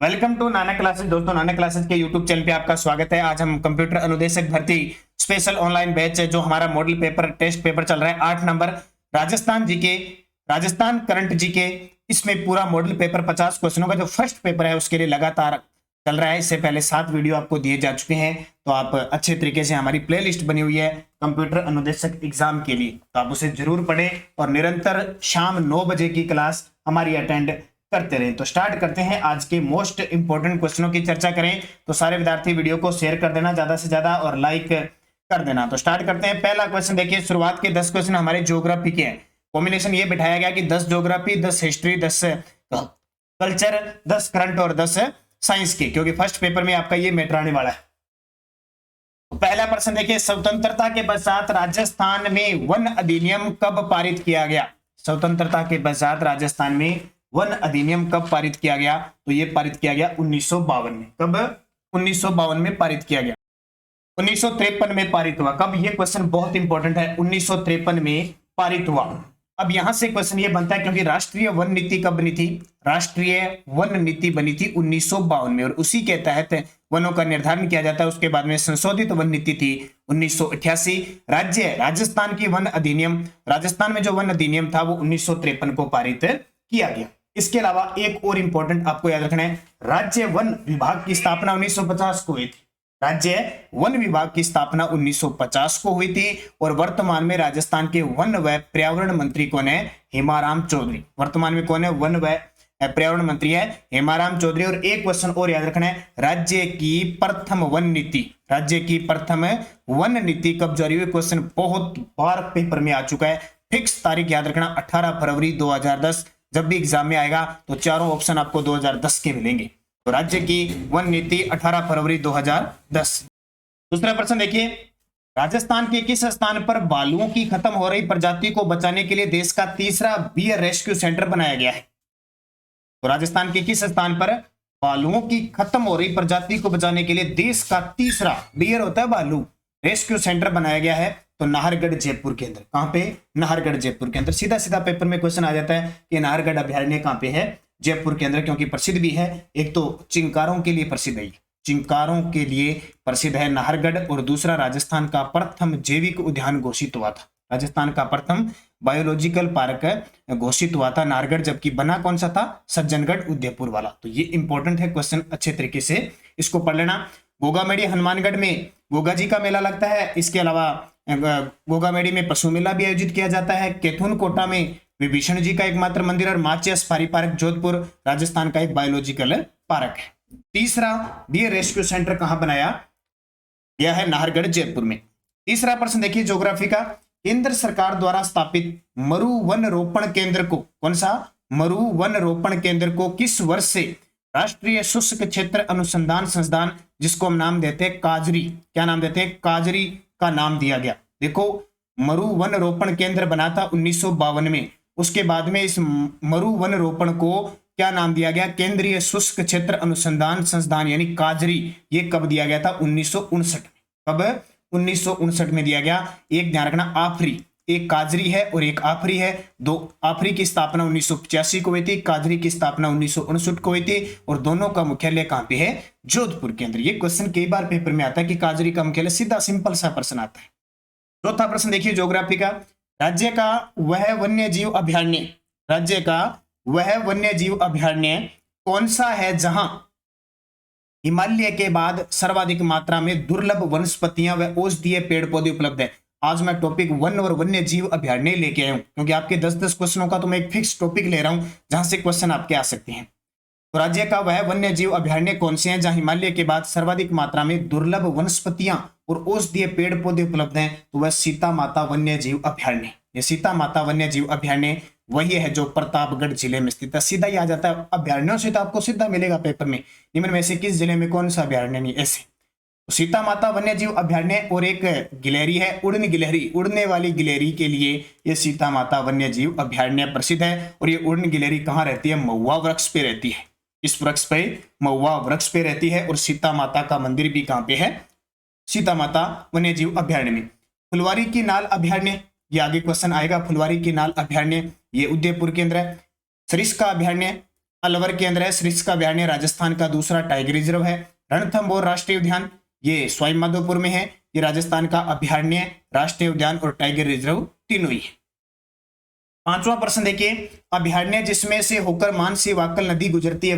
Welcome to Nana classes. दोस्तों, नाना classes के YouTube channel पे आपका स्वागत है। आज हम कंप्यूटर अनुदेशक भर्ती स्पेशल ऑनलाइन बैच है, जो हमारा मॉडल पेपर टेस्ट पेपर चल रहा है 8 number Rajasthan GK, Rajasthan current GK. इसमें पूरा मॉडल पेपर 50 क्वेश्चनों का जो फर्स्ट पेपर है उसके लिए लगातार चल रहा है। इससे पहले 7 वीडियो आपको दिए जा चुके हैं, तो आप अच्छे तरीके से हमारी प्लेलिस्ट बनी हुई है कंप्यूटर अनुदेशक एग्जाम के लिए, तो आप उसे जरूर पढ़ें और निरंतर शाम 9 बजे की क्लास हमारी अटेंड करते रहें। तो स्टार्ट करते हैं। आज के मोस्ट इंपोर्टेंट क्वेश्चनों की चर्चा करें तो सारे विद्यार्थी वीडियो को शेयर कर देना ज्यादा से ज्यादा और लाइक कर देना। तो स्टार्ट करते हैं। पहला क्वेश्चन देखिए, शुरुआत के 10 क्वेश्चन हमारे ज्योग्राफी के हैं। कॉम्बिनेशन ये बिठाया गया कि 10 ज्योग्राफी, 10 हिस्ट्री, 10 कल्चर, 10 करंट और 10 साइंस के, क्योंकि फर्स्ट पेपर में आपका ये मैटर आने वाला है। पहला प्रश्न देखिए, स्वतंत्रता के पश्चात राजस्थान में वन अधिनियम कब पारित किया गया? स्वतंत्रता के पश्चात राजस्थान में वन अधिनियम कब पारित किया गया? तो ये पारित किया गया 1952 में। कब? 1952 में पारित किया गया। 1953 में पारित हुआ। कब? ये क्वेश्चन बहुत इंपॉर्टेंट है। 1953 में पारित हुआ। अब यहां से क्वेश्चन ये बनता है, क्योंकि राष्ट्रीय वन नीति कब बनी थी? राष्ट्रीय वन नीति बनी थी 1952 में, और उसी के तहत वनों का निर्धारण किया जाता है। उसके बाद में संशोधित वन नीति थी 1988। राज्य राजस्थान की वन अधिनियम, राजस्थान में जो वन अधिनियम था वो 1953 को पारित किया गया। इसके अलावा एक और इंपॉर्टेंट आपको याद रखना है, राज्य वन विभाग की स्थापना 1950 को हुई थी। राज्य वन विभाग की स्थापना 1950 को हुई थी, और वर्तमान में राजस्थान के वन व पर्यावरण मंत्री कौन है? हेमाराम चौधरी। वर्तमान में कौन है? वन व पर्यावरण मंत्री है हेमाराम चौधरी। और एक क्वेश्चन और याद रखना है, राज्य की प्रथम वन नीति, राज्य की प्रथम वन नीति कब जारी हुई? क्वेश्चन बहुत बार पेपर में आ चुका है। फिक्स तारीख याद रखना 18 फरवरी 2010। जब भी एग्जाम में आएगा तो चारों ऑप्शन आपको 2010 के मिलेंगे। तो राज्य की वन नीति 18 फरवरी 2010। दूसरा प्रश्न देखिए, राजस्थान के किस स्थान पर भालुओं की खत्म हो रही प्रजाति को बचाने के लिए देश का तीसरा बियर रेस्क्यू सेंटर बनाया गया है? तो राजस्थान के किस स्थान पर भालुओं की खत्म हो रही प्रजाति को बचाने के लिए देश का तीसरा, बियर होता है भालू, रेस्क्यू सेंटर बनाया गया है? तो नाहरगढ़ जयपुर के अंदर। कहां पे? नाहरगढ़ जयपुर के अंदर। सीधा सीधा पेपर में क्वेश्चन आ जाता है कि नाहरगढ़ अभयारण्य कहां पे है? जयपुर के अंदर, क्योंकि प्रसिद्ध भी है। एक तो चिंकारों के लिए प्रसिद्ध है, चिंकारों के लिए प्रसिद्ध है नाहरगढ़, और दूसरा राजस्थान का प्रथम जैविक उद्यान घोषित हुआ था। राजस्थान का प्रथम बायोलॉजिकल पार्क घोषित हुआ था नाहरगढ़, जबकि बना कौन सा था? सज्जनगढ़ उदयपुर वाला। तो ये इंपॉर्टेंट है क्वेश्चन, अच्छे तरीके से इसको पढ़ लेना। गोगामेड़ी हनुमानगढ़ में गोगा जी का मेला लगता है। इसके अलावा गोगामेड़ी में पशु मेला भी आयोजित किया जाता है। केथुन कोटा में विभीषण जी का एकमात्र मंदिर, और माचिया सफारी पार्क जोधपुर राजस्थान का एक बायोलॉजिकल पार्क है। तीसरा बियर रेस्क्यू सेंटर कहां बनाया गया है? नाहरगढ़ जयपुर में। तीसरा प्रश्न देखिए ज्योग्राफी का, केंद्र सरकार द्वारा स्थापित मरु वन रोपण केंद्र को, कौन सा? मरु वन रोपण केंद्र को किस वर्ष से राष्ट्रीय शुष्क क्षेत्र अनुसंधान संस्थान, जिसको हम नाम देते हैं काजरी, क्या नाम देते हैं? काजरी का नाम दिया गया। देखो, मरु वन रोपण केंद्र बना था 1952 में। उसके बाद में इस मरु वन रोपण को क्या नाम दिया गया? केंद्रीय शुष्क क्षेत्र अनुसंधान संस्थान, यानी काजरी। ये कब दिया गया था? 1959 में। कब? 1959 में दिया गया। एक ध्यान रखना, आफरी, एक काजरी है और एक आफरी है। दो, आफरी की स्थापना 1985 को हुई थी, काजरी की स्थापना 1959 को हुई थी, और दोनों का मुख्यालय कहां पे है? जोधपुर के अंदर। ये क्वेश्चन कई बार पेपर में आता है कि काजरी का मुख्यालय, सीधा सिंपल सा प्रश्न आता है। चौथा प्रश्न देखिए ज्योग्राफी का, राज्य का वह वन्य जीव अभयारण्य, राज्य का वह वन्य जीव अभयारण्य कौन सा है जहां हिमालय के बाद सर्वाधिक मात्रा में दुर्लभ वनस्पतियां व औषधीय पेड़ पौधे उपलब्ध है? आज मैं टॉपिक वन और वन्य जीव अभयारण्य लेके आया हूं, क्योंकि आपके 10-10 क्वेश्चनों का तो मैं एक फिक्स टॉपिक ले रहा हूं जहां से क्वेश्चन आपके आ सकते हैं। तो राज्य का वह वन्य जीव अभयारण्य कौन से हैं जहां हिमालय के बाद सर्वाधिक मात्रा में दुर्लभ वनस्पतियां और औषधीय पेड़ पौधे उपलब्ध हैं? तो वह सीता माता वन्य जीव अभयारण्य। ये सीता माता वन्य जीव अभयारण्य वही है जो प्रतापगढ़ जिले में स्थित है। सीधा ही आ जाता है, अभयारण्यों से तो आपको सीधा मिलेगा पेपर में, निम्न में से किस जिले में कौन सा अभयारण्य? नहीं, ऐसे। तो सीता माता वन्य जीव अभयारण्य, और एक गिलहरी है, उड़न गिलहरी, उड़ने वाली गिलहरी के लिए ये सीता माता वन्य जीव अभयारण्य प्रसिद्ध है। और ये उड़न गिलहरी कहाँ रहती है? महुआ वृक्ष पे रहती है। इस वृक्ष पे, महुआ वृक्ष पे रहती है। और सीता माता का मंदिर भी कहां पे है? सीता माता वन्य जीव अभयारण्य में। फुलवारी की नाल अभयारण्य, ये आगे क्वेश्चन आएगा। फुलवारी की नाल अभयारण्य ये उदयपुर के अंदर है। सरिस्का अभयारण्य अलवर के अंदर है। सरिस्का अभयारण्य राजस्थान का दूसरा टाइगर रिजर्व है। रणथंभौर राष्ट्रीय उद्यान ये सवाई माधोपुर में है। ये राजस्थान का अभयारण्य, राष्ट्रीय उद्यान और टाइगर रिजर्व तीनों ही है। पांचवा प्रश्न देखिए, अभयारण्य जिसमें से होकर मानसी वाक्कल नदी गुजरती है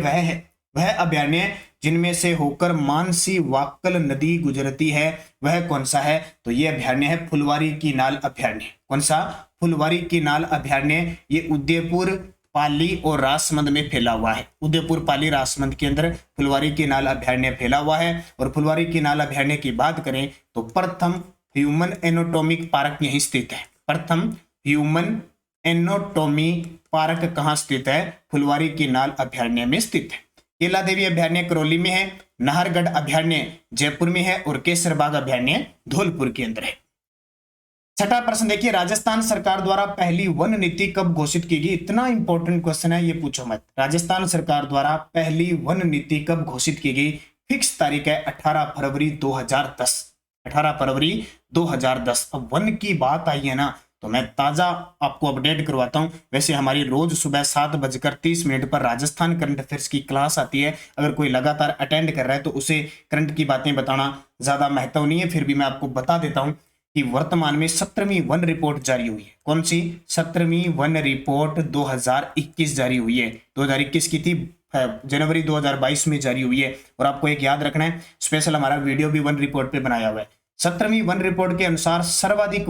वह अभयारण्य जिनमें से होकर मानसी वाक्कल नदी गुजरती है वह कौन सा है? तो यह अभयारण्य है फुलवारी की नाल अभयारण्य। कौन सा? फुलवारी की नाल अभयारण्य। ये उदयपुर, पाली और राजसमंद में फैला हुआ है। उदयपुर, पाली, राजसमंद के अंदर फुलवारी की नाल अभयारण्य फैला हुआ है। और फुलवारी की नाल अभयारण्य की बात करें तो प्रथम ह्यूमन एनाटॉमिक पार्क यहीं स्थित है। प्रथम ह्यूमन एनाटॉमी पार्क कहाँ स्थित है? फुलवारी की नाल अभयारण्य में स्थित है। केला देवी अभयारण्य करौली में है। नाहरगढ़ अभयारण्य जयपुर में है और केसरबाग अभयारण्य धौलपुर के अंदर है। छठा प्रश्न देखिए, राजस्थान सरकार द्वारा पहली वन नीति कब घोषित की गई? इतना इंपॉर्टेंट क्वेश्चन है, ये पूछो मत। राजस्थान सरकार द्वारा पहली वन नीति कब घोषित की गई? फिक्स तारीख है 18 फरवरी 2010। 18 फरवरी 2010। अब वन की बात आई है ना, तो मैं ताजा आपको अपडेट करवाता हूं। वैसे हमारी रोज सुबह 7:30 पर राजस्थान करंट अफेयर्स की क्लास आती है। अगर कोई लगातार अटेंड कर रहा है तो उसे करंट की बातें बताना ज्यादा महत्व नहीं है, फिर भी मैं आपको बता देता हूं कि वर्तमान में 17वीं वन रिपोर्ट जारी हुई है। कौन सी? 17वीं वन रिपोर्ट 2021 जारी हुई है। 2021 की थी, जनवरी 2022 में जारी हुई है। और आपको एक याद रखना है, स्पेशल हमारा वीडियो भी वन रिपोर्ट पे बनाया हुआ है। 17वीं वन रिपोर्ट के अनुसार सर्वाधिक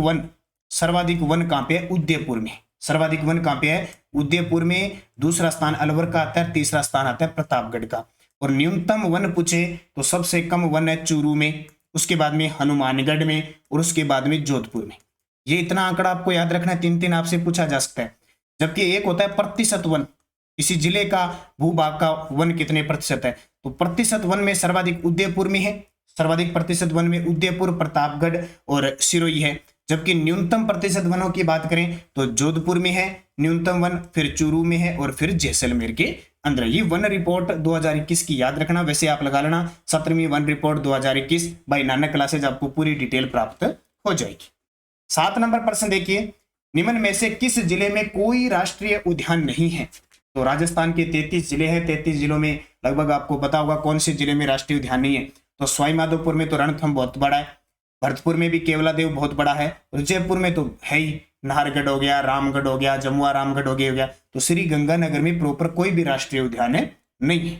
वन कहां पे है? उदयपुर में। सर्वाधिक वन कहां पे है? उदयपुर में। दूसरा स्थान अलवर का आता है, तीसरा स्थान आता है प्रतापगढ़ का। और न्यूनतम वन पूछे तो सबसे कम वन है चूरू में, उसके बाद में हनुमानगढ़ में और उसके बाद में जोधपुर में। ये इतना आंकड़ा आपको याद रखना है, 3 आपसे पूछा जा सकता है। जबकि एक होता है प्रतिशत वन, किसी जिले का भूभाग का वन कितने प्रतिशत है, तो प्रतिशत वन में सर्वाधिक उदयपुर में है। सर्वाधिक प्रतिशत वन में उदयपुर, प्रतापगढ़ और सिरोही है। जबकि न्यूनतम प्रतिशत वनों की बात करें तो जोधपुर में है न्यूनतम वन, फिर चूरू में है और फिर जैसलमेर के अंदर। ये वन रिपोर्ट 2021 की याद रखना। वैसे आप लगा लेना 17वीं वन रिपोर्ट 2021 बाई नानक क्लासेज, आपको पूरी डिटेल प्राप्त हो जाएगी। 7 नंबर प्रश्न देखिए, निम्न में से किस जिले में कोई राष्ट्रीय उद्यान नहीं है? तो राजस्थान के 33 जिले हैं। 33 जिलों में लगभग आपको पता होगा कौन से जिले में राष्ट्रीय उद्यान नहीं है। तो सवाई माधोपुर में तो रणथंभ बहुत बड़ा है, भरतपुर में भी केवला देव बहुत बड़ा है, और जयपुर में तो है ही, नाहरगढ़ हो गया, रामगढ़ हो गया, जमुआ रामगढ़ हो गया। तो श्री गंगानगर में प्रॉपर कोई भी राष्ट्रीय उद्यान नहीं है।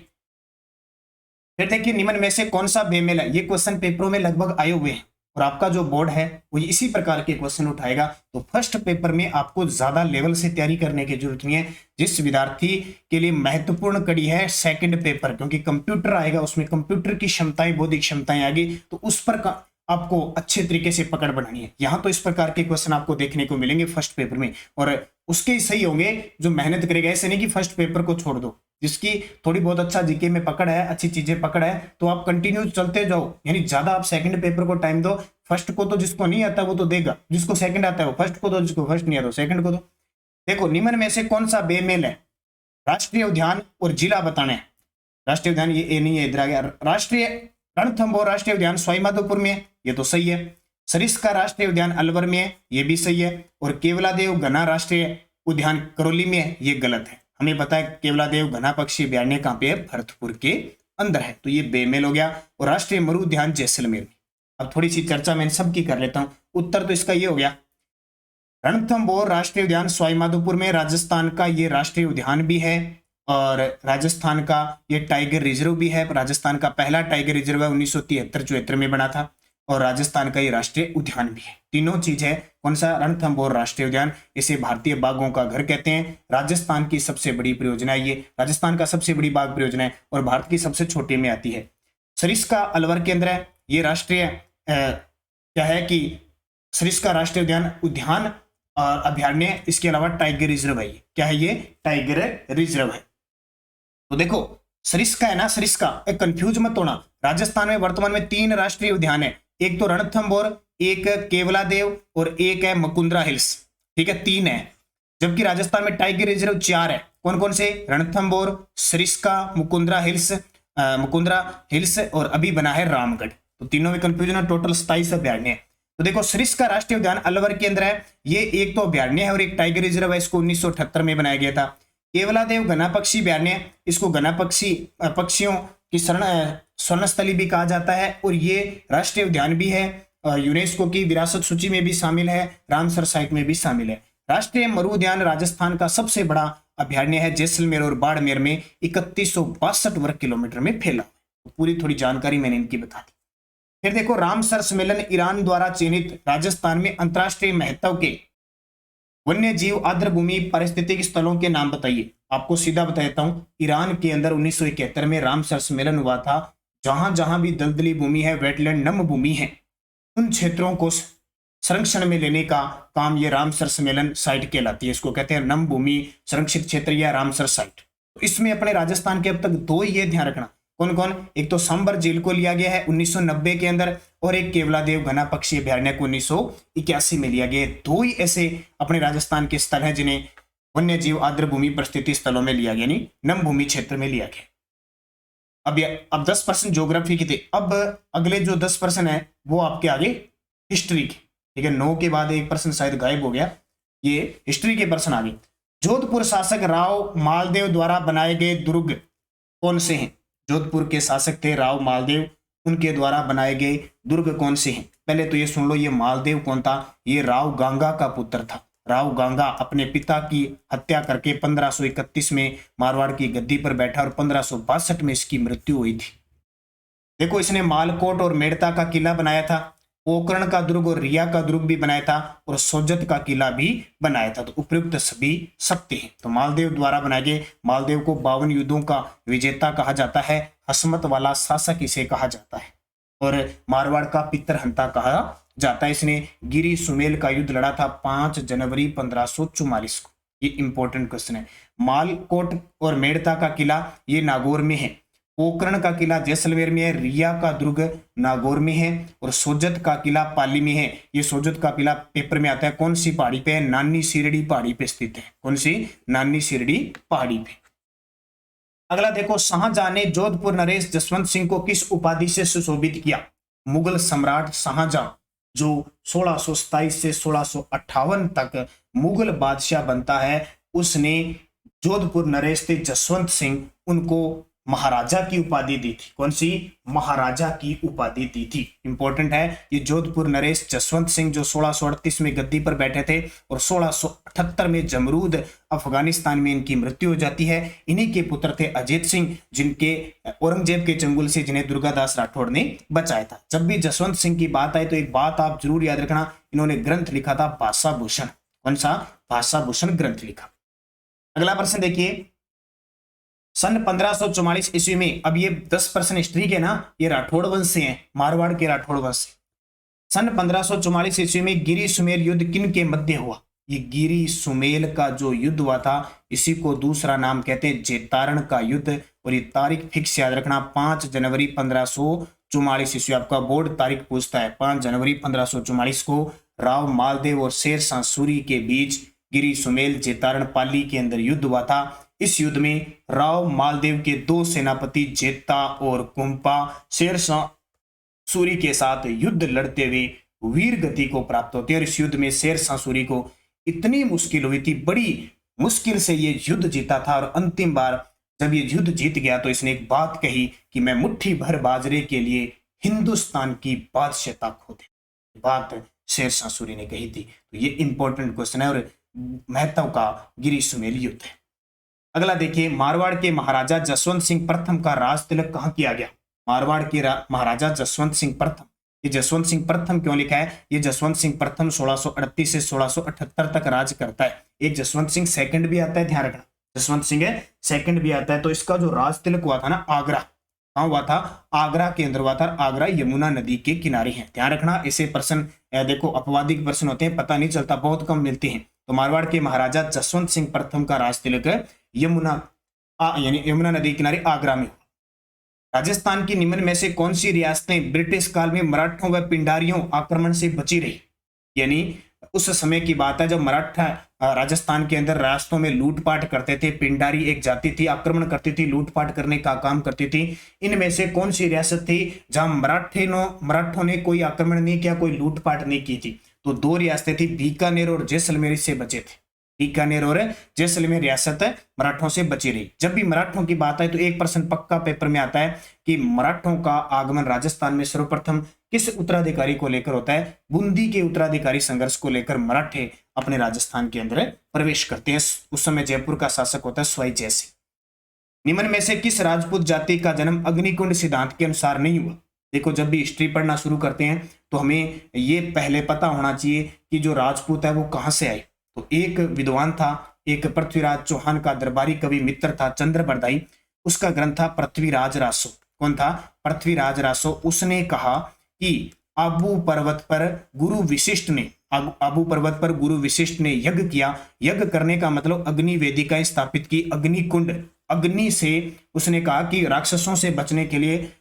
फिर देखिए, निम्न में से कौन सा बेमेल है? ये क्वेश्चन पेपरों में लगभग आए हुए हैं और आपका जो बोर्ड है वो इसी प्रकार के क्वेश्चन उठाएगा। तो फर्स्ट पेपर में आपको ज्यादा लेवल से तैयारी करने की जरूरत नहीं है। जिस विद्यार्थी के लिए महत्वपूर्ण कड़ी है सेकंड पेपर, क्योंकि कंप्यूटर आएगा, उसमें कंप्यूटर की क्षमताएं, बौद्धिक क्षमताएं आएगी, तो उस पर आपको अच्छे तरीके से पकड़ बनानी है। यहाँ तो इस प्रकार के क्वेश्चन आपको देखने को मिलेंगे फर्स्ट पेपर में, और उसके सही होंगे जो मेहनत करेगा। ऐसे नहीं कि फर्स्ट पेपर को छोड़ दो। जिसकी थोड़ी बहुत अच्छा जीके में पकड़ है, अच्छी चीजें पकड़ है, तो आप कंटिन्यू चलते जाओ, यानी ज्यादा आप सेकंड पेपर को टाइम दो। फर्स्ट को तो जिसको नहीं आता वो तो देगा, जिसको सेकंड आता है वो फर्स्ट को दो, जिसको फर्स्ट नहीं आता सेकंड को दो। देखो, निम्न में से कौन सा बेमेल है? राष्ट्रीय उद्यान और जिला बताना है। राष्ट्रीय उद्यान ये नहीं है, इधर आ गया। राष्ट्रीय रणथंभौर राष्ट्रीय उद्यान सवाई माधोपुर में है, ये तो सही है। सरिस्का राष्ट्रीय उद्यान अलवर में है, ये भी सही है। और केवलादेव घना राष्ट्रीय उद्यान करौली में है, ये गलत है। हमें पता है केवलादेव घना पक्षी अभयारण्य कहां पे है? भरतपुर के अंदर है, तो ये बेमेल हो गया। और राष्ट्रीय मरु उद्यान जैसलमेर में। अब थोड़ी सी चर्चा मैं सबकी कर लेता हूं। उत्तर तो इसका ये हो गया, रणथंभौर राष्ट्रीय उद्यान सवाई माधोपुर में, राजस्थान का ये राष्ट्रीय उद्यान भी है और राजस्थान का ये टाइगर रिजर्व भी है। राजस्थान का पहला टाइगर रिजर्व है 1973-74 में बना था, और राजस्थान का ये राष्ट्रीय उद्यान भी है। तीनों चीज है। कौन सा? रणथंभौर राष्ट्रीय उद्यान। इसे भारतीय बाघों का घर कहते हैं। राजस्थान की सबसे बड़ी परियोजना है ये, राजस्थान का सबसे बड़ी बाघ परियोजना है, और भारत की सबसे छोटी में आती है। सरिस्का अलवर के अंदर है। ये राष्ट्रीय क्या है कि सरिस्का राष्ट्रीय उद्यान और अभयारण्य, इसके अलावा टाइगर रिजर्व है। क्या है ये? टाइगर रिजर्व है। तो देखो, सरिस्का है ना, सरिस्का, एक कंफ्यूज मत होना। राजस्थान में वर्तमान में 3 राष्ट्रीय उद्यान है, एक तो रणथंभौर, एक केवलादेव और एक है मुकुंद्रा हिल्स। ठीक है, 3 है। जबकि राजस्थान में टाइगर रिजर्व 4 है। कौन कौन से? रणथंभौर, सरिस्का, मुकुंद्रा हिल्स और अभी बना है रामगढ़। तो तीनों में कंफ्यूजन है। टोटल 27 अभयारण्य है। तो देखो, सरिस्का राष्ट्रीय उद्यान अलवर के अंदर है। ये एक तो अभयारण्य है और एक टाइगर रिजर्व है। इसको 1978 में बनाया गया था। केवलादेव घना पक्षी अभयारण्य, इसको घना पक्षियों की स्वर्णस्थली भी कहा जाता है और ये राष्ट्रीय उद्यान भी है, यूनेस्को की विरासत सूची में भी शामिल है, रामसर साइट में भी शामिल है। राष्ट्रीय मरु उद्यान राजस्थान का सबसे बड़ा अभयारण्य है, जैसलमेर और बाड़मेर में 3162 वर्ग किलोमीटर में फैला। तो पूरी थोड़ी जानकारी मैंने इनकी बता दी। फिर देखो, रामसर सम्मेलन ईरान द्वारा चयनित राजस्थान में अंतरराष्ट्रीय महत्व के वन्य जीव आर्द्रभूमि पारिस्थितिक स्थलों के नाम बताइए। आपको सीधा बता देता हूं, ईरान के अंदर 1971 में रामसर सम्मेलन हुआ था। जहां जहां भी दलदली भूमि है, वेटलैंड नम भूमि है, उन क्षेत्रों को संरक्षण में लेने का काम ये रामसर सम्मेलन साइट कहलाती है। इसको कहते हैं नम भूमि संरक्षित क्षेत्र या रामसर साइट। तो इसमें अपने राजस्थान के अब तक दो ये ध्यान रखना, कौन कौन, एक तो सांबर झील को लिया गया है 1990 के अंदर, और एक केवलादेव घना पक्षी अभयारण्य को 1981 में लिया गया। दो ही ऐसे अपने राजस्थान के स्थल हैं जिन्हें वन्य जीव आर्द्रभूमि परिस्थिति स्थलों में लिया गया, यानी नम भूमि क्षेत्र में लिया गया। अब 10% ज्योग्राफी की थे। अब अगले जो 10% है वो आपके आगे हिस्ट्री के, ठीक है। 9 के बाद 1% शायद गायब हो गया, ये हिस्ट्री के पर्सन आगे। जोधपुर शासक राव मालदेव द्वारा बनाए गए दुर्ग कौन से हैं? जोधपुर के शासक थे राव मालदेव, उनके द्वारा बनाए गए दुर्ग कौन से हैं? पहले तो ये सुन लो, ये मालदेव कौन था? ये राव गांगा का पुत्र था। राव गांगा अपने पिता की हत्या करके 1531 में मारवाड़ की गद्दी पर बैठा और 1562 में इसकी मृत्यु हुई थी। देखो, इसने मालकोट और मेड़ता का किला बनाया था, पोकरण का दुर्ग और रिया का दुर्ग भी बनाया था, और सोजत का किला भी बनाया था। तो उपयुक्त सभी सत्य हैं। तो मालदेव द्वारा बनाए गए, मालदेव को 52 युद्धों का विजेता कहा जाता है, हसमत वाला शासक इसे कहा जाता है, और मारवाड़ का पितरहंता कहा जाता है। इसने गिरी सुमेल का युद्ध लड़ा था 5 जनवरी 1544 को। ये इंपॉर्टेंट क्वेश्चन है। मालकोट और मेड़ता का किला ये नागौर में है, पोकरण का किला जैसलमेर में है, रिया का दुर्ग नागौर में है, और सोजत का किला पाली में है। ये सोजत का किला पेपर में आता है, कौन सी पहाड़ी पे है? नानी सिरड़ी पहाड़ी पे स्थित है। कौन सी? नानी सिरड़ी पहाड़ी पे। अगला देखो, शाहजहां ने जोधपुर नरेश जसवंत सिंह को किस उपाधि से सुशोभित किया? मुगल सम्राट शाहजहां जो 1627 से 1658 तक मुगल बादशाह बनता है, उसने जोधपुर नरेश थे जसवंत सिंह, उनको महाराजा की उपाधि दी थी। कौन सी? महाराजा की उपाधि दी थी। इंपॉर्टेंट है, ये जोधपुर नरेश जसवंत सिंह जो 1638 में गद्दी पर बैठे थे और 1678 में जमरूद अफगानिस्तान में इनकी मृत्यु हो जाती है। इन्हीं के पुत्र थे अजीत सिंह, जिनके औरंगजेब के चंगुल से जिन्हें दुर्गादास राठौड़ ने बचाया था। जब भी जसवंत सिंह की बात आए तो एक बात आप जरूर याद रखना, इन्होंने ग्रंथ लिखा था भाषा भूषण। कौन सा? भाषा भूषण ग्रंथ लिखा। अगला प्रश्न देखिए, सन 1544 ईस्वी में, अब ये 10% हिस्ट्री के ना, ये राठौड़ वंश से हैं, मारवाड़ के राठौड़ वंश से। सन 1544 ईस्वी में गिरी सुमेल युद्ध किन के मध्य हुआ? ये गिरी सुमेल का जो युद्ध हुआ था, इसी को दूसरा नाम कहते हैं जेतारण का युद्ध। और ये तारीख फिक्स याद रखना, 5 जनवरी 1544 ईस्वी। आपका बोर्ड तारीख पूछता है। 5 जनवरी 1544 को राव मालदेव और शेर शाह सूरी के बीच गिरी सुमेल जेतारण पाली के अंदर युद्ध हुआ था। इस युद्ध में राव मालदेव के 2 सेनापति जेता और कुंपा शेर शाह सूरी के साथ युद्ध लड़ते हुए वीर गति को प्राप्त होते हैं। और इस युद्ध में शेर शाह सूरी को इतनी मुश्किल हुई थी, बड़ी मुश्किल से ये युद्ध जीता था। और अंतिम बार जब ये युद्ध जीत गया तो इसने एक बात कही कि मैं मुट्ठी भर बाजरे के लिए हिंदुस्तान की बादशाहता खो दे। बात शेर शाह सूरी ने कही थी। तो ये इंपॉर्टेंट क्वेश्चन है और महत्व का गिरी सुमेल युद्ध है। अगला देखिए, मारवाड़ के महाराजा जसवंत सिंह प्रथम का राज तिलक कहां किया गया? मारवाड़ के महाराजा जसवंत सिंह प्रथम, ये जसवंत सिंह प्रथम क्यों लिखा है? ये जसवंत सिंह प्रथम 1638 से 1678 तक राज करता है। एक जसवंत सिंह सेकंड भी आता है, ध्यान रखना, जसवंत सिंह सेकंड भी आता है। तो इसका जो राज तिलक हुआ था ना, आगरा, कहां हुआ था? आगरा के अंदर हुआ था। आगरा यमुना नदी के किनारे है, ध्यान रखना। ऐसे पर्सन देखो अपवादिक पर्सन होते हैं, पता नहीं चलता, बहुत कम मिलते हैं। तो मारवाड़ के महाराजा जसवंत सिंह प्रथम का राज तिलक यानी यमुना नदी किनारे आगरा में। राजस्थान की निम्न में से कौन सी रियासतें ब्रिटिश काल में मराठों व पिंडारियों आक्रमण से बची रही? यानी उस समय की बात है जब मराठा राजस्थान के अंदर रियासतों में लूटपाट करते थे। पिंडारी एक जाति थी, आक्रमण करती थी, लूटपाट करने का काम करती थी। इनमें से कौन सी रियासत थी जहां मराठों ने कोई आक्रमण नहीं किया, कोई लूटपाट नहीं की थी? तो 2 रियासतें थी, बीकानेर और जैसलमेर से बचे थे। बीकानेर और जैसलमेर रियासत मराठों से बची रही। जब भी मराठों की बात आए तो 1% पक्का पेपर में आता है कि मराठों का आगमन राजस्थान में सर्वप्रथम किस उत्तराधिकारी को लेकर होता है। बूंदी के उत्तराधिकारी संघर्ष को लेकर मराठे अपने राजस्थान के अंदर प्रवेश करते हैं। उस समय जयपुर का शासक होता है स्वाई जय सिंह। निम्न में से किस राजपूत जाति का जन्म अग्निकुंड सिद्धांत के अनुसार नहीं हुआ। देखो, जब भी हिस्ट्री पढ़ना शुरू करते हैं तो हमें ये पहले पता होना चाहिए कि जो राजपूत है वो कहां से आए। तो एक विद्वान था, एक पृथ्वीराज चौहान का दरबारी कवि मित्र था चंद्र बरदाई, उसका ग्रंथ था पृथ्वीराज रासो। कौन था? पृथ्वीराज रासो। उसने कहा कि आबू पर्वत पर गुरु विशिष्ट ने आबू पर्वत पर गुरु विशिष्ट ने यज्ञ किया। यज्ञ करने का मतलब अग्नि वेदिकाएं स्थापित की, अग्निकुंड, अग्नि से उसने कहा कि राक्षसों से बचने के लिए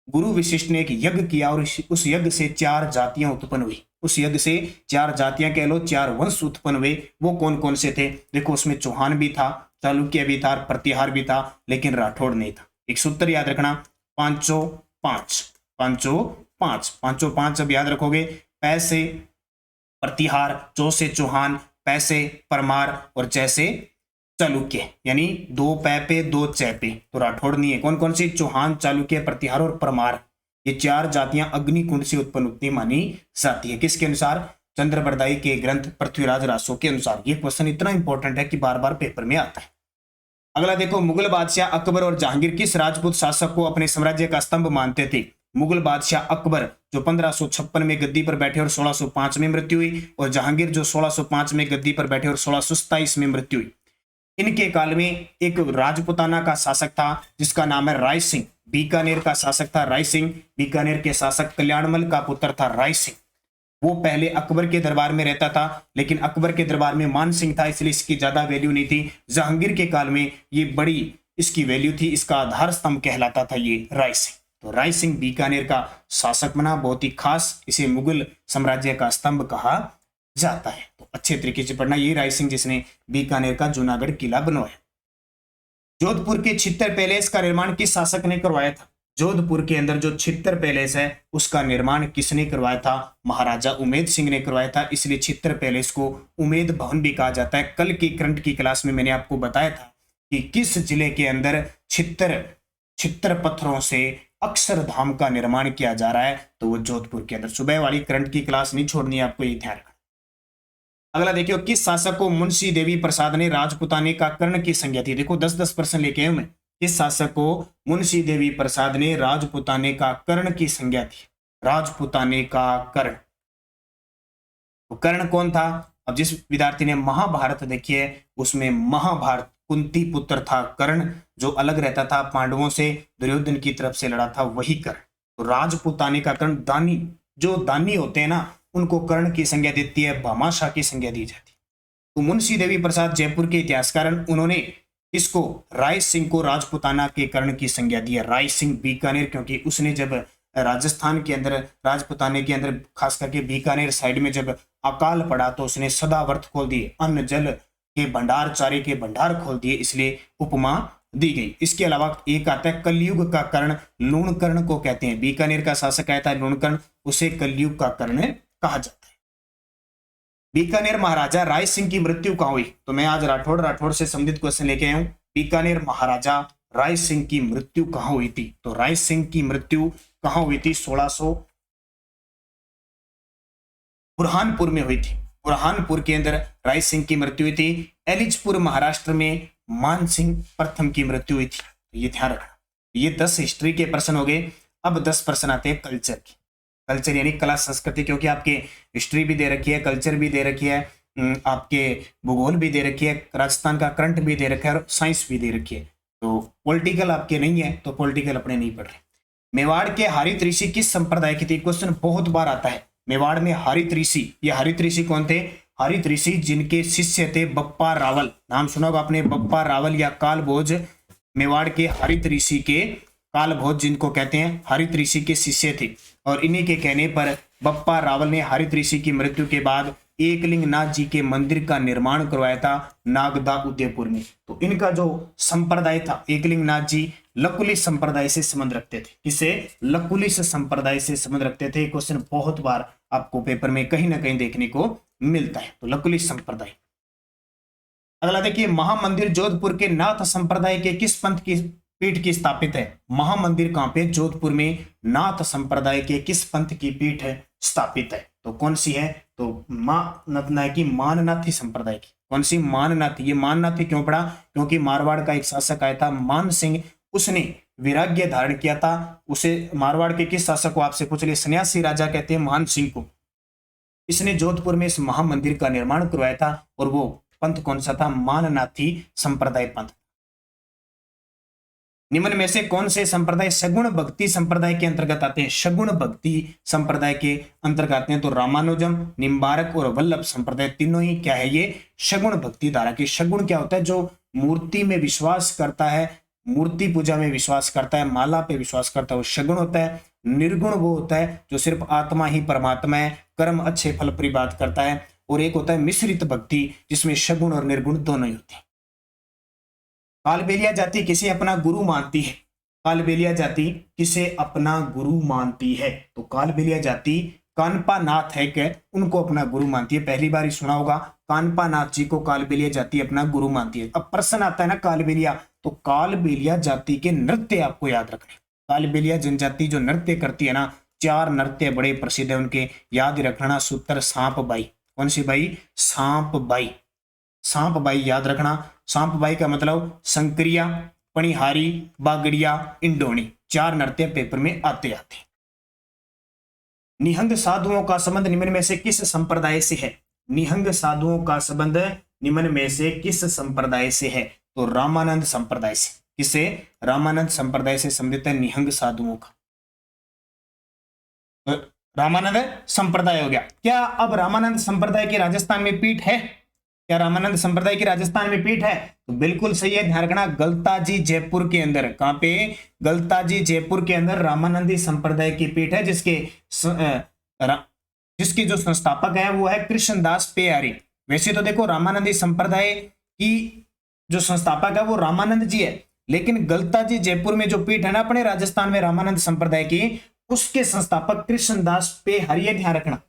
गुरु विशिष्ट ने एक यज्ञ किया और उस यज्ञ से 4 जातियां उत्पन्न हुई। उस यज्ञ से 4 जातियां कह लो, 4 वंश उत्पन्न हुए। वो कौन कौन से थे? देखो, उसमें चौहान भी था, चालुक्य भी था, प्रतिहार भी था, लेकिन राठौड़ नहीं था। एक सूत्र याद रखना, 505 505 505 अब याद रखोगे। पैसे प्रतिहार, चौ से चौहान, पैसे परमार और जैसे चालुक्य, यानी 2 पै पे 2 चैपे। तो राठौड़ नहीं है। कौन कौन सी? चौहान, चालुक्य, प्रतिहार और परमार। ये 4 जातियां अग्निकुंड से उत्पन्न होती मानी जाती है। किसके अनुसार? चंद्र बरदाई के ग्रंथ पृथ्वीराज रासो के अनुसार। ये क्वेश्चन इतना इंपॉर्टेंट है कि बार बार पेपर में आता है। अगला देखो, मुगल बादशाह अकबर और जहांगीर किस राजपूत शासक को अपने साम्राज्य का स्तंभ मानते थे। मुगल बादशाह अकबर जो 1556 में गद्दी पर बैठे और 1605 में मृत्यु हुई, और जहांगीर जो 1605 में गद्दी पर बैठे और 1627 में मृत्यु हुई। इनके काल में एक राजपुताना का शासक था जिसका नाम है राय सिंह। बीकानेर का शासक था राय सिंह। बीकानेर के शासक कल्याणमल का पुत्र था राय सिंह। वो पहले अकबर के दरबार में रहता था, लेकिन अकबर के दरबार में मान सिंह था, इसलिए इसकी ज्यादा वैल्यू नहीं थी। जहांगीर के काल में ये बड़ी इसकी वैल्यू थी। इसका आधार स्तंभ कहलाता था ये राय सिंह। तो राय सिंह बीकानेर का शासक बना, बहुत ही खास। इसे मुगल साम्राज्य का स्तंभ कहा जाता है। तो अच्छे तरीके से पढ़ना। ये राय सिंह जिसने बीकानेर का जूनागढ़ किला बनवाया। जोधपुर के छित्तर पैलेस का निर्माण किस शासक ने करवाया था? जोधपुर के अंदर जो छित्तर पैलेस है उसका निर्माण किसने करवाया था? महाराजा उमेद सिंह ने करवाया था। इसलिए छित्तर पैलेस को उमेद भवन भी कहा जाता है। कल की करंट की क्लास में मैंने आपको बताया था कि किस जिले के अंदर छित्तर पत्थरों से अक्षरधाम का निर्माण किया जा रहा है, तो वो जोधपुर के अंदर। सुबह वाली करंट की क्लास नहीं छोड़नी है, आपको ये ध्यान रखना। अगला देखियो, किस शासक को मुंशी देवी प्रसाद ने राजपुताने का कर्ण की संज्ञा दी? देखो 10% लेके आए मैं। किस शासक को मुंशी देवी प्रसाद ने राजपुताने का कर्ण की संज्ञा दी? राजपुताने का कर्ण। तो कर्ण कौन था? अब जिस विद्यार्थी ने महाभारत देखी है उसमें महाभारत कुंती पुत्र था कर्ण, जो अलग रहता था पांडवों से, दुर्योधन की तरफ से लड़ा था, वही कर्ण। तो राजपुताने का कर्ण, दानी, जो दानी होते हैं ना उनको कर्ण की संज्ञा देती है, भामाशाह की संज्ञा दी जाती है। तो मुंशी देवी प्रसाद जयपुर के इतिहासकार, उन्होंने इसको राय सिंह को राजपुताना के कर्ण की संज्ञा दी है। राय सिंह बीकानेर, क्योंकि उसने जब राजस्थान के अंदर राजपुताने के अंदर खास करके बीकानेर साइड में जब अकाल पड़ा तो उसने सदाव्रत खोल दिए, अन्न जल के भंडार, चारे के भंडार खोल दिए, इसलिए उपमा दी गई। इसके अलावा एक आता है कलयुग का कर्ण, लूणकर्ण को कहते हैं। बीकानेर का शासक आया था लूणकर्ण, उसे कलयुग का कर्ण कहा जाता है। बीकानेर महाराजा राय सिंह की मृत्यु कहां हुई? तो मैं आज राठौड़ से संबंधित क्वेश्चन लेके आया हूं। बीकानेर महाराजा राय सिंह की मृत्यु कहां हुई थी? तो राय सिंह की मृत्यु कहां हुई थी? 1600 बुरहानपुर में हुई थी। बुरहानपुर के अंदर राय सिंह की मृत्यु हुई थी। एलिचपुर महाराष्ट्र में मान सिंह प्रथम की मृत्यु हुई थी। तो ये ध्यान रखना। ये 10 हिस्ट्री के प्रश्न हो गए। अब 10 प्रश्न आते हैं कल्चर की। कल्चर यानी कला संस्कृति, क्योंकि आपके हिस्ट्री भी दे रखी है, कल्चर भी दे रखी है, आपके भूगोल भी दे रखी है, राजस्थान का करंट भी दे रखा है और साइंस भी दे रखी है। तो पॉलिटिकल आपके नहीं है, तो पॉलिटिकल अपने नहीं पढ़ रहे। मेवाड़ के हरित ऋषि किस संप्रदाय के थे? क्वेश्चन बहुत बार आता है। मेवाड़ में हरित ऋषि, ये हरित ऋषि कौन थे? हरित ऋषि जिनके शिष्य थे बप्पा रावल, नाम सुना होगा आपने, बप्पा रावल या कालभोज। मेवाड़ के हरित ऋषि के कालभोज जिनको कहते हैं, हरित ऋषि के शिष्य थे। और इन्हीं के कहने पर बप्पा रावल ने हरित ऋषि की मृत्यु के बाद एकलिंग नाथ जी के मंदिर का निर्माण करवाया था नागदा उदयपुर में। तो इनका जो संप्रदाय था, एकलिंग नाथ जी लकुलिश संप्रदाय से संबंध रखते थे। किसे? लकुलिश संप्रदाय से संबंध रखते थे। क्वेश्चन बहुत बार आपको पेपर में कहीं ना कहीं देखने को मिलता है। तो लकुलिश संप्रदाय। अगला देखिए, महामंदिर जोधपुर के नाथ संप्रदाय के किस पंथ की पीठ की स्थापित है? महामंदिर कहां पे? जोधपुर में नाथ संप्रदाय के किस पंथ की पीठ है स्थापित है? तो कौन सी है? तो नतना की माननाथी संप्रदाय की। कौन सी? माननाथी। ये माननाथी क्यों पड़ा? क्योंकि मारवाड़ का एक शासक आया था मान सिंह, उसने वैराग्य धारण किया था। उसे मारवाड़ के किस शासक को आपसे पूछ लिया? सन्यासी राजा कहते हैं मान सिंह को। इसने जोधपुर में इस महामंदिर का निर्माण करवाया था और वो पंथ कौन सा था? माननाथी संप्रदाय पंथ। निम्न में से कौन से संप्रदाय सगुण भक्ति संप्रदाय के अंतर्गत आते हैं? सगुण भक्ति संप्रदाय के अंतर्गत आते हैं तो रामानुजम, निम्बारक और वल्लभ संप्रदाय तीनों ही क्या है? ये सगुण भक्ति धारा के। सगुण क्या होता है? जो मूर्ति में विश्वास करता है, मूर्ति पूजा में विश्वास करता है, माला पे विश्वास करता है, वो सगुण होता है। निर्गुण वो होता है जो सिर्फ आत्मा ही परमात्मा है, कर्म अच्छे फल पर बात करता है। और एक होता है मिश्रित भक्ति जिसमें सगुण और निर्गुण दोनों ही होते हैं। कालबेलिया जाति किसे अपना गुरु मानती है? कालबेलिया जाति किसे अपना गुरु मानती है? तो कालबेलिया जाति कानपा नाथ है कि उनको अपना गुरु मानती है। पहली बार ही सुना होगा, कानपा नाथ जी को कालबेलिया जाति अपना गुरु मानती है। अब प्रश्न आता है ना कालबेलिया, तो कालबेलिया जाति के नृत्य आपको याद रखने। कालबेलिया जनजाति जो नृत्य करती है ना, 4 नृत्य बड़े प्रसिद्ध है उनके, याद रखना। सूत्र सांप बाई। कौन सी बाई? सांप बाई। सांप बाई याद रखना। सांप बाई का मतलब संक्रिया, पणिहारी, बागड़िया, इंडोनी, 4 नृत्य पेपर में आते आते। निहंग साधुओं का संबंध निम्न में से किस संप्रदाय से है? निहंग साधुओं का संबंध निम्न में से किस संप्रदाय से है? तो रामानंद संप्रदाय से। किसे? रामानंद संप्रदाय से संबंधित है निहंग साधुओं का। तो रामानंद संप्रदाय हो गया। क्या अब रामानंद संप्रदाय की राजस्थान में पीठ है? क्या रामानंद संप्रदाय की राजस्थान में पीठ है? तो बिल्कुल सही है, ध्यान रखना। गलताजी जयपुर के अंदर। कहां पे? गलताजी जयपुर के अंदर रामानंदी संप्रदाय की पीठ है, जिसके जो संस्थापक है वो है कृष्णदास पेयारी। वैसे तो देखो रामानंदी संप्रदाय की जो संस्थापक है वो रामानंद जी है, लेकिन गलताजी जयपुर में जो पीठ है ना अपने राजस्थान में रामानंद संप्रदाय की, उसके संस्थापक कृष्णदास पेयारी, ध्यान रखना।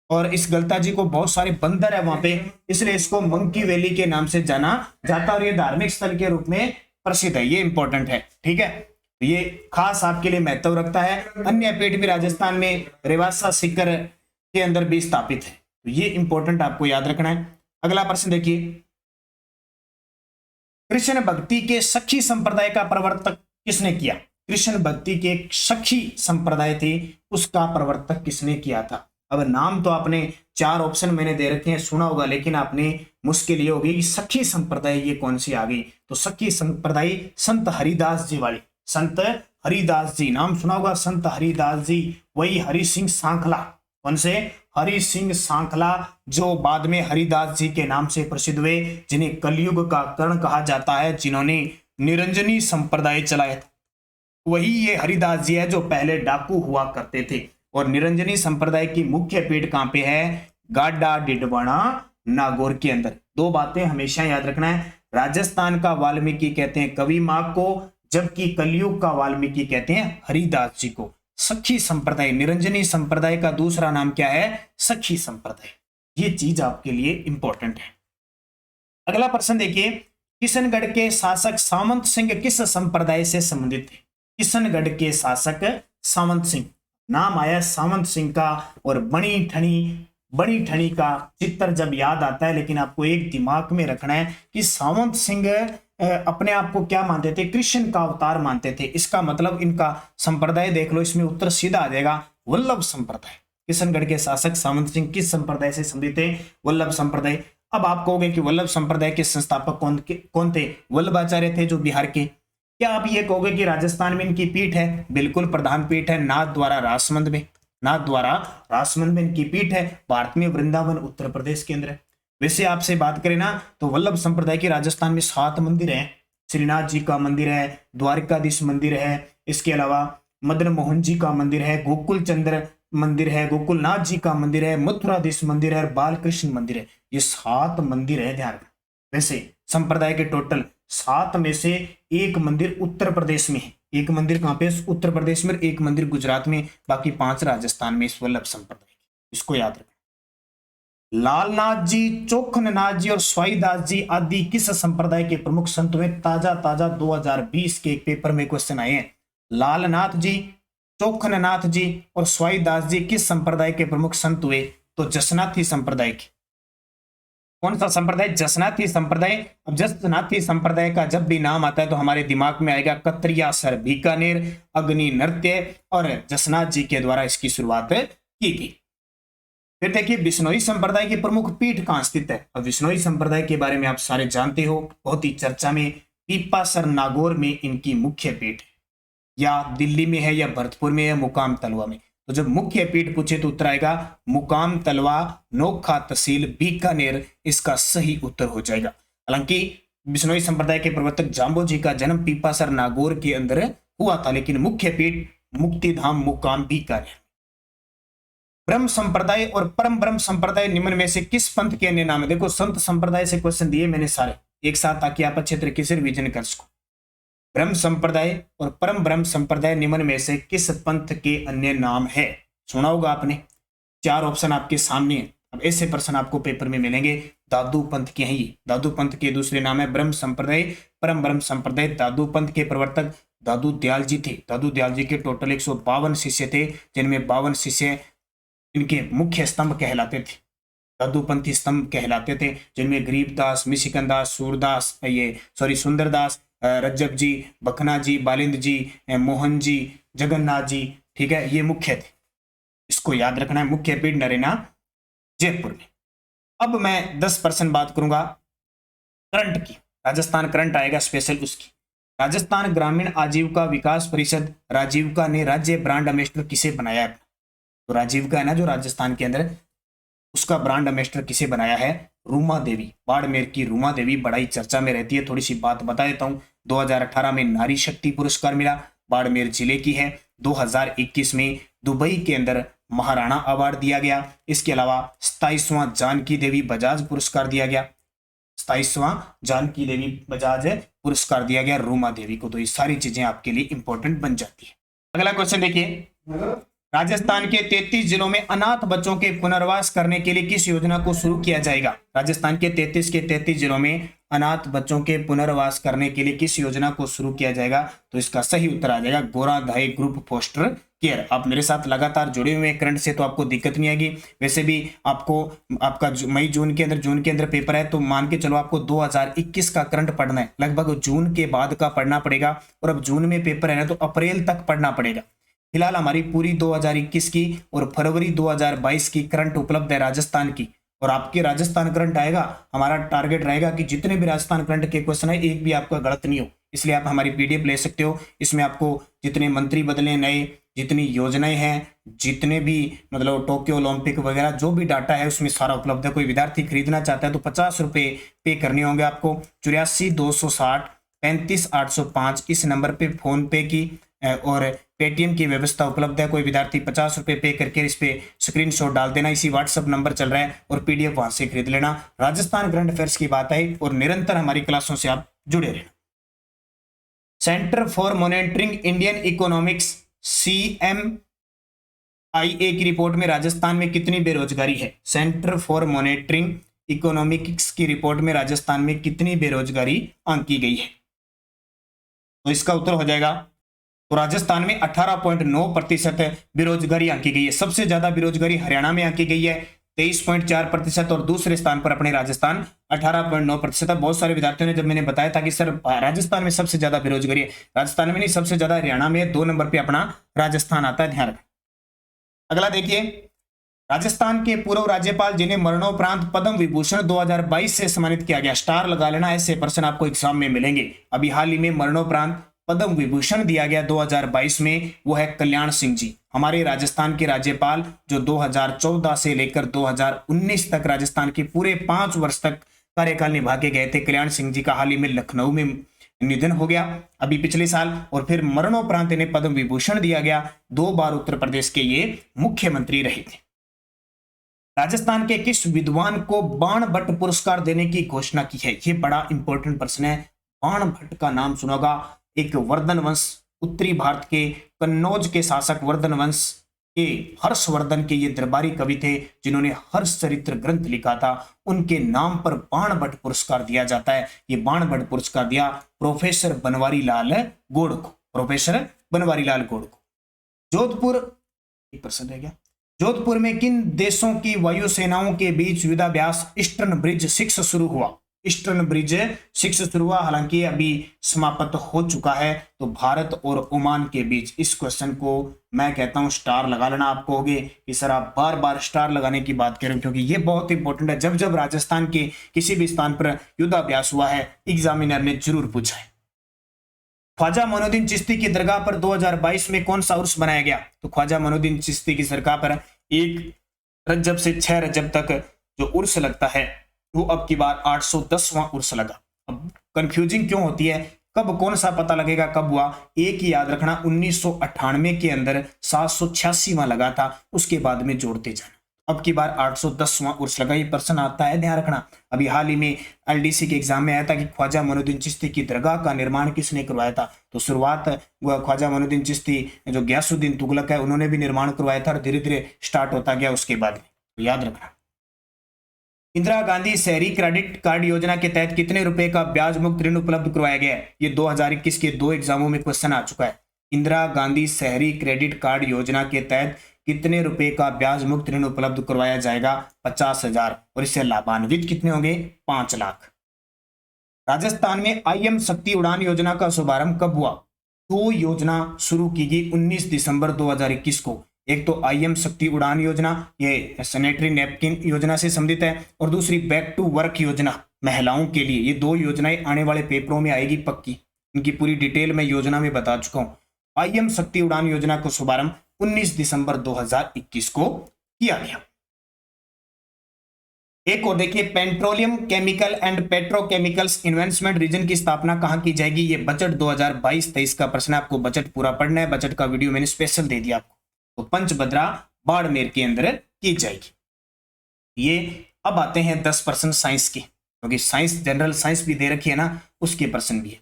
और इस गलताजी को बहुत सारे बंदर है वहां पे, इसलिए इसको मंकी वैली के नाम से जाना जाता और ये धार्मिक स्थल के रूप में प्रसिद्ध है। ये इंपॉर्टेंट है, ठीक है। ये खास आपके लिए महत्व रखता है। अन्य पीठ भी राजस्थान में रेवासा सीकर के अंदर भी स्थापित है, तो ये इंपॉर्टेंट आपको याद रखना है। अगला प्रश्न देखिए, कृष्ण भक्ति के सखी संप्रदाय का प्रवर्तक किसने किया? कृष्ण भक्ति के सखी संप्रदाय थे, उसका प्रवर्तक किसने किया था? अब नाम तो आपने 4 ऑप्शन मैंने दे रखे हैं, सुना होगा, लेकिन आपने मुश्किल ये होगी कि सखी संप्रदाय ये कौन सी आ गई। तो सखी संप्रदाय संत हरिदास जी वाली। संत हरिदास जी नाम सुना होगा, संत हरिदास जी, वही हरि सिंह सांखला। कौन से? हरि सिंह सांखला, जो बाद में हरिदास जी के नाम से प्रसिद्ध हुए, जिन्हें कलयुग का कर्ण कहा जाता है, जिन्होंने निरंजनी संप्रदाय चलाया था। वही ये हरिदास जी है जो पहले डाकू हुआ करते थे। और निरंजनी संप्रदाय की मुख्य पीठ कहां पे है? गाडा डिडवाना नागौर के अंदर। 2 बातें हमेशा याद रखना है, राजस्थान का वाल्मीकि कहते हैं कवि माँ को, जबकि कलयुग का वाल्मीकि कहते हैं हरिदास जी को। सखी संप्रदाय, निरंजनी संप्रदाय का दूसरा नाम क्या है? सखी संप्रदाय। ये चीज आपके लिए इंपॉर्टेंट है। अगला प्रश्न देखिए, किशनगढ़ के शासक सामंत सिंह किस संप्रदाय से संबंधित थे? किशनगढ़ के शासक सामंत सिंह, नाम आया सामंत सिंह का। और बड़ी ठनी का चित्र जब याद आता है, लेकिन आपको एक दिमाग में रखना है कि सामंत सिंह अपने आप को क्या मानते थे? कृष्ण का अवतार मानते थे। इसका मतलब इनका संप्रदाय देख लो, इसमें उत्तर सीधा आ जाएगा, वल्लभ संप्रदाय। किशनगढ़ के शासक सामंत सिंह किस संप्रदाय से संबंधित थे? वल्लभ संप्रदाय। अब आप कहोगे कि वल्लभ संप्रदाय के संस्थापक कौन थे? वल्लभाचार्य थे, जो बिहार के। क्या आप ये कहोगे कि राजस्थान में इनकी पीठ है? बिल्कुल प्रधान पीठ है नाथ द्वारा राजसमंद में। नाथ द्वारा राजसमंद में इनकी पीठ है। भारत में वृंदावन उत्तर प्रदेश के अंदर है। वैसे आपसे बात करें ना, तो वल्लभ संप्रदाय के राजस्थान में 7 मंदिर हैं। श्रीनाथ जी का मंदिर है, द्वारिकाधीश मंदिर है, इसके अलावा मदन मोहन जी का मंदिर है, गोकुल चंद्र मंदिर है, गोकुलनाथ जी का मंदिर है, मथुराधीश मंदिर है और बालकृष्ण मंदिर है। ये 7 मंदिर है, ध्यान रखना। वैसे संप्रदाय के टोटल 7 में से 1 मंदिर उत्तर प्रदेश में है। 1 मंदिर कहां पे? उत्तर प्रदेश में, 1 मंदिर गुजरात में, बाकी 5 राजस्थान में इस वल्लभ संप्रदाय। इसको याद रखना। लालनाथ जी, चोखननाथ जी और स्वाईदास जी आदि किस संप्रदाय के प्रमुख संत हुए? ताजा 2020 के एक पेपर में क्वेश्चन आए हैं। लालनाथ जी, चोखननाथ जी और स्वाईदास जी किस संप्रदाय के प्रमुख संत हुए? तो जसनाथी संप्रदाय के। कौन सा संप्रदाय? जसनाथी संप्रदाय। अब जसनाथी संप्रदाय का जब भी नाम आता है तो हमारे दिमाग में आएगा कतरिया सर, बीकानेर, अग्नि नृत्य और जसनाथ जी के द्वारा इसकी शुरुआत की गई। फिर देखिए बिश्नोई संप्रदाय की प्रमुख पीठ कहां स्थित है? अब बिश्नोई संप्रदाय के बारे में आप सारे जानते हो, बहुत ही चर्चा में। पीपासर नागौर में इनकी मुख्य पीठ है, या दिल्ली में है, या भरतपुर में है, मुकाम तलवा में। तो जब मुख्य पीठ पूछे तो उत्तर आएगा मुकाम तलवा, नोखा तहसील, बीकानेर, इसका सही उत्तर हो जाएगा। हालांकि बिश्नोई संप्रदाय के प्रवर्तक जाम्बो जी का जन्म पीपासर नागौर के अंदर हुआ था, लेकिन मुख्य पीठ मुक्तिधाम, मुकाम, बीकानेर। ब्रह्म संप्रदाय और परम ब्रह्म संप्रदाय निम्न में से किस पंथ के अन्य नाम है? देखो संत संप्रदाय से क्वेश्चन दिए मैंने सारे एक साथ, ताकि आप अच्छे तरीके से रिवीजन कर सको। ब्रह्म संप्रदाय और परम ब्रह्म संप्रदाय निम्न में से किस पंथ के अन्य नाम है? सुना होगा आपने, 4 ऑप्शन आपके सामने है। अब ऐसे प्रश्न आपको पेपर में मिलेंगे। दादू पंथ के हैं ये। दादू पंथ के दूसरे नाम है ब्रह्म संप्रदाय, परम ब्रह्म संप्रदाय। दादू पंथ के प्रवर्तक दादू दयाल जी थे। दादू दयाल जी के टोटल 152 शिष्य थे, जिनमें 52 शिष्य इनके मुख्य स्तंभ कहलाते थे, दादूपंथी स्तंभ कहलाते थे, जिनमें गरीबदास, मिशिकनदास, सूरदास, सुंदरदास, रज्जब जी, बखना जी, बालिंद जी, मोहन जी, जगन्नाथ जी, ठीक है, ये मुख्य थे। इसको याद रखना है। मुख्य पीठ नरेना जयपुर में। अब मैं 10% बात करूंगा करंट की। राजस्थान करंट आएगा स्पेशल उसकी। राजस्थान ग्रामीण आजीविका विकास परिषद राजीविका ने राज्य ब्रांड एम्बेसडर किसे बनाया है? तो राजीविका है ना जो राजस्थान के अंदर, उसका ब्रांड एम्बेसडर किसे बनाया है? रूमा देवी, बाड़मेर की रूमा देवी बड़ा चर्चा में रहती है। थोड़ी सी बात बता देता हूं। 2018 में नारी शक्ति पुरस्कार मिला, बाड़मेर जिले की है। 2021 में दुबई के अंदर महाराणा अवार्ड दिया गया। इसके अलावा 27वां जानकी देवी बजाज पुरस्कार दिया गया। 27वां जानकी देवी बजाज पुरस्कार दिया गया रूमा देवी को। तो ये सारी चीजें आपके लिए इंपॉर्टेंट बन जाती है। अगला क्वेश्चन देखिए, राजस्थान के 33 जिलों में अनाथ बच्चों के पुनर्वास करने के लिए किस योजना को शुरू किया जाएगा? राजस्थान के 33 जिलों में अनाथ बच्चों के पुनर्वास करने के लिए किस योजना को शुरू किया जाएगा? तो इसका सही उत्तर आ जाएगा गोराधाई ग्रुप फोस्टर केयर। आप मेरे साथ लगातार जुड़े हुए करंट से, तो आपको दिक्कत नहीं आएगी। वैसे भी आपको आपका मई जून के अंदर पेपर है, तो मान के चलो आपको 2021 का करंट पढ़ना है। लगभग जून के बाद का पढ़ना पड़ेगा, और अब जून में पेपर है ना, तो अप्रैल तक पढ़ना पड़ेगा। फिलहाल हमारी पूरी 2021 की और फरवरी 2022 की करंट उपलब्ध है राजस्थान की। और आपके राजस्थान करंट आएगा, हमारा टारगेट रहेगा कि जितने भी राजस्थान करंट के क्वेश्चन है एक भी आपका गलत नहीं हो। इसलिए आप हमारी पीडीएफ ले सकते हो। इसमें आपको जितने मंत्री बदले नए, जितनी योजनाएं हैं, जितने भी मतलब टोक्यो ओलंपिक वगैरह जो भी डाटा है उसमें सारा उपलब्ध है। कोई विद्यार्थी खरीदना चाहता है तो 50 रुपये पे करने होंगे आपको। 84 260 35 805 इस नंबर पे फोन पे की और पेटीएम की व्यवस्था उपलब्ध है। कोई विद्यार्थी 50 रुपये पे करके इस पे स्क्रीनशॉट डाल देना। इसी व्हाट्सएप नंबर चल रहा है और पीडीएफ वहां से खरीद लेना। राजस्थान करंट अफेयर्स की बात है और निरंतर हमारी क्लासों से आप जुड़े रहना। Centre for monitoring Indian economics CMIA की रिपोर्ट में राजस्थान में कितनी बेरोजगारी है? सेंटर फॉर मॉनिटरिंग इकोनॉमिक्स की रिपोर्ट में राजस्थान में कितनी बेरोजगारी आंकी गई है? तो इसका उत्तर हो जाएगा, तो राजस्थान में 18.9% बेरोजगारी आंकी गई है। सबसे ज्यादा बेरोजगारी हरियाणा में आंकी गई है 23.4%, और दूसरे स्थान पर अपने राजस्थान 18.9%। बहुत सारे विद्यार्थियों ने जब मैंने बताया था कि सर राजस्थान में सबसे ज्यादा बेरोजगारी है, राजस्थान में नहीं, सबसे ज्यादा हरियाणा में, 2 नंबर पे अपना राजस्थान आता है, ध्यान रखें। अगला देखिए, राजस्थान के पूर्व राज्यपाल जिन्हें मरणोपरांत पद्म विभूषण 2022 से सम्मानित किया गया, स्टार लगा लेना, ऐसे प्रश्न आपको एग्जाम में मिलेंगे। अभी हाल ही में मरणोपरांत पद्म विभूषण दिया गया 2022 में, वो है कल्याण सिंह जी, हमारे राजस्थान के राज्यपाल जो 2014 से लेकर 2019 तक राजस्थान के पूरे 5 वर्ष तक कार्यकाल निभा के गए थे। कल्याण सिंह जी का हाल ही में लखनऊ में निधन हो गया अभी पिछले साल, और फिर मरणोपरांत इन्हें पद्म विभूषण दिया गया। 2 बार उत्तर प्रदेश के ये मुख्यमंत्री रहे थे। राजस्थान के किस विद्वान को बाण भट्ट पुरस्कार देने की घोषणा की है? ये बड़ा इंपॉर्टेंट प्रश्न है। बाण भट्ट का नाम सुना होगा, एक वर्धन वंश, उत्तरी भारत के कन्नौज के शासक वर्धन वंश ये हर्षवर्धन के ये दरबारी कवि थे जिन्होंने हर्षचरित्र ग्रंथ लिखा था। उनके नाम पर बाणभट्ट पुरस्कार दिया जाता है। ये बाणभट्ट पुरस्कार दिया प्रोफेसर बनवारी लाल गौड़ को, प्रोफेसर बनवारी लाल गौड़ को। जोधपुर 1% रह गया। जोधपुर में किन देशों की वायुसेनाओं के बीच युद्धाभ्यास ईस्टर्न ब्रिज 6 शुरू हुआ? ईस्टर्न ब्रिज 6 शुरू हुआ, हालांकि अभी समाप्त हो चुका है। तो भारत और ओमान के बीच। इस क्वेश्चन को मैं कहता हूं स्टार लगा लेना। आप कहोगे कि सर आप बार बार स्टार लगाने की बात करें, क्योंकि ये बहुत इंपॉर्टेंट है। जब जब राजस्थान के किसी भी स्थान पर युद्धाभ्यास हुआ है, एग्जामिनर ने जरूर पूछा है। ख्वाजा मोइनुद्दीन चिश्ती की दरगाह पर 2022 में कौन सा उर्स बनाया गया? तो ख्वाजा मोइनुद्दीन चिश्ती की दरगाह पर 1 रजब से 6 रजब तक जो उर्स लगता है वो अब की बार 810वां उर्स लगा। अब कंफ्यूजिंग क्यों होती है, कब कौन सा पता लगेगा कब हुआ? एक ही याद रखना, 1998 के अंदर 786वां लगा था, उसके बाद में जोड़ते जाना। अब की बार 810वां उर्स लगा। ये प्रश्न आता है, ध्यान रखना। अभी हाल ही में एलडीसी के एग्जाम में आया था कि ख्वाजा मोइनुद्दीन चिश्ती की दरगाह का निर्माण किसने करवाया था? तो शुरुआत ख्वाजा मोइनुद्दीन चिश्ती जो गयासुद्दीन तुगलक है उन्होंने भी निर्माण करवाया था और धीरे धीरे स्टार्ट होता गया उसके बाद में। तो याद रखना। इंदिरा गांधी शहरी क्रेडिट कार्ड योजना के तहत कितने रुपए का ब्याज मुक्त ऋण उपलब्ध करवाया गया है? ये 2021 के 2 एग्जामों में क्वेश्चन आ चुका है। इंदिरा गांधी शहरी क्रेडिट कार्ड योजना के तहत कितने रुपए का ब्याज मुक्त ऋण उपलब्ध करवाया जाएगा? 50,000। और इससे लाभान्वित कितने होंगे? 5 लाख। राजस्थान में IM शक्ति उड़ान योजना का शुभारंभ कब हुआ? 2 योजना शुरू की गई 19 दिसंबर 2021 को। एक तो IM शक्ति उड़ान योजना, ये सैनिटरी नैपकिन योजना से संबंधित है, और दूसरी बैक टू वर्क योजना महिलाओं के लिए। ये 2 योजनाएं आने वाले पेपरों में आएगी पक्की। इनकी पूरी डिटेल मैं योजना में बता चुका हूं। IM शक्ति उड़ान योजना का शुभारंभ 19 दिसंबर 2021 को किया गया। एक और देखिए, petroleum chemical and petrochemicals investment region की स्थापना कहां की जाएगी? ये बजट 2022-23 का प्रश्न है। आपको बजट पूरा पढ़ना है। बजट का वीडियो मैंने स्पेशल दे दिया आपको। तो पंचभद्रा बाड़मेर के अंदर की जाएगी। ये अब आते हैं 10% साइंस के, क्योंकि साइंस जनरल साइंस भी दे रखी है ना, उसके प्रश्न भी है।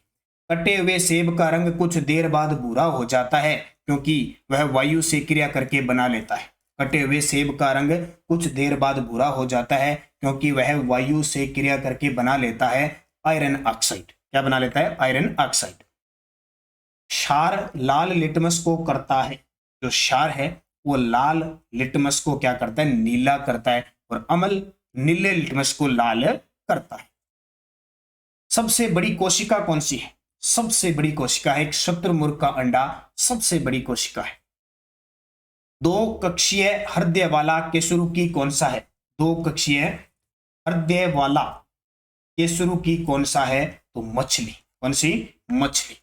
कटे हुए सेब का रंग कुछ देर बाद भूरा हो जाता है क्योंकि वह वायु से क्रिया करके बना लेता है। कटे हुए सेब का रंग कुछ देर बाद भूरा हो जाता है क्योंकि वह वायु से क्रिया करके बना लेता है आयरन ऑक्साइड। क्या बना लेता है? Iron oxide. क्षार लाल लिटमस को करता है। जो क्षार है वो लाल लिटमस को क्या करता है? नीला करता है। और अम्ल नीले लिटमस को लाल करता है। सबसे बड़ी कोशिका कौन सी है? सबसे बड़ी कोशिका है एक शुतुरमुर्ग का अंडा, सबसे बड़ी कोशिका है। 2 कक्षीय हृदय वाला केसुरुकी कौन सा है? 2 कक्षीय हृदय वाला केसुरुकी कौन सा है? तो मछली। कौन सी? मछली।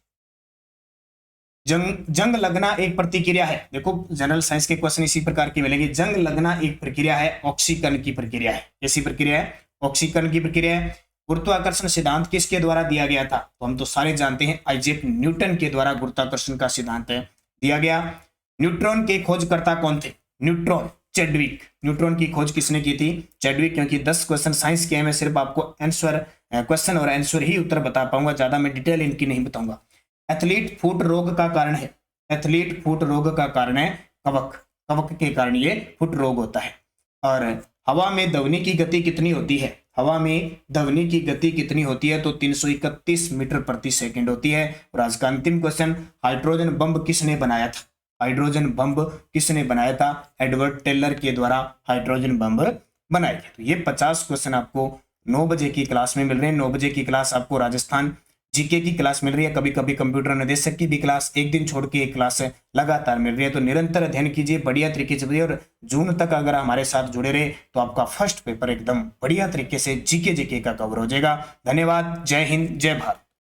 जंग लगना एक प्रतिक्रिया है। देखो जनरल साइंस के क्वेश्चन इसी प्रकार के मिलेंगे। जंग लगना एक प्रक्रिया है, ऑक्सीकरण की प्रक्रिया है। कैसी प्रक्रिया है? ऑक्सीकरण की प्रक्रिया है। गुरुत्वाकर्षण सिद्धांत किसके द्वारा दिया गया था? तो हम तो सारे जानते हैं, आइजैक न्यूटन के द्वारा गुरुत्वाकर्षण का सिद्धांत दिया गया। न्यूट्रॉन के खोजकर्ता कौन थे? Neutron, Chadwick. न्यूट्रॉन की खोज किसने की थी? चैडविक। क्योंकि 10 क्वेश्चन साइंस के हैं, मैं सिर्फ आपको आंसर क्वेश्चन और आंसर ही उत्तर बता पाऊंगा, ज्यादा मैं डिटेल इनकी नहीं बताऊंगा। एथलीट फुट रोग का कारण है। एथलीट फुट रोग का कारण है कवक। कवक के कारण ये फुट रोग होता है। और हवा में ध्वनि की गति कितनी होती है? हवा में ध्वनि की गति कितनी होती है? तो 331 मीटर प्रति सेकंड होती है। और आज का अंतिम क्वेश्चन, हाइड्रोजन बम किसने बनाया था? हाइड्रोजन बम किसने बनाया था? एडवर्ड टेलर के द्वारा हाइड्रोजन बम बनाया गया। तो ये 50 क्वेश्चन आपको 9 बजे की क्लास में मिल रहे हैं। 9 बजे की क्लास आपको राजस्थान जीके की क्लास मिल रही है। कभी कभी कंप्यूटर अनुदेशक की भी क्लास, एक दिन छोड़ के एक क्लास लगातार मिल रही है। तो निरंतर अध्ययन कीजिए, बढ़िया तरीके से। और जून तक अगर हमारे साथ जुड़े रहे तो आपका फर्स्ट पेपर एकदम बढ़िया तरीके से जीके का कवर हो जाएगा। धन्यवाद। जय हिंद, जय भारत।